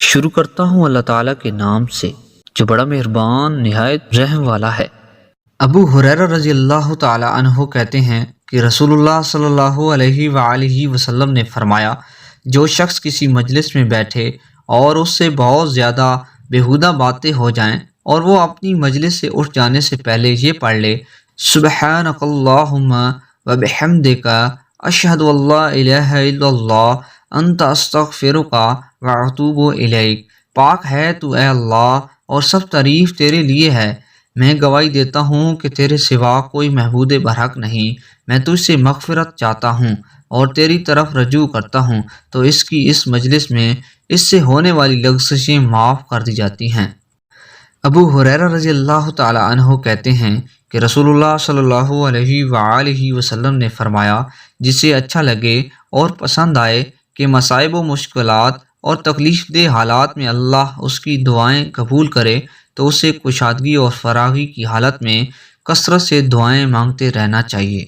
شروع کرتا ہوں اللہ تعالیٰ کے نام سے جو بڑا مہربان نہایت رحم والا ہے۔ ابو ہریرہ رضی اللہ تعالیٰ عنہ کہتے ہیں کہ رسول اللہ صلی اللہ علیہ وآلہ وسلم نے فرمایا، جو شخص کسی مجلس میں بیٹھے اور اس سے بہت زیادہ بیہودہ باتیں ہو جائیں اور وہ اپنی مجلس سے اٹھ جانے سے پہلے یہ پڑھ لے، سبحانک اللہم وبحمدک اشہد ان لا الہ الا اللہ انت استغفرک واتوب الیک، پاک ہے تو اے اللہ اور سب تعریف تیرے لیے ہے، میں گواہی دیتا ہوں کہ تیرے سوا کوئی معبود برحق نہیں، میں تجھ سے مغفرت چاہتا ہوں اور تیری طرف رجوع کرتا ہوں، تو اس کی اس مجلس میں اس سے ہونے والی لغزشیں معاف کر دی جاتی ہیں۔ ابو ہریرہ رضی اللہ تعالیٰ عنہ کہتے ہیں کہ رسول اللہ صلی اللہ علیہ وآلہ وسلم نے فرمایا، جسے اچھا لگے اور پسند آئے کہ مصائب و مشکلات اور تکلیف دہ حالات میں اللہ اس کی دعائیں قبول کرے تو اسے کشادگی اور فراغی کی حالت میں کثرت سے دعائیں مانگتے رہنا چاہیے۔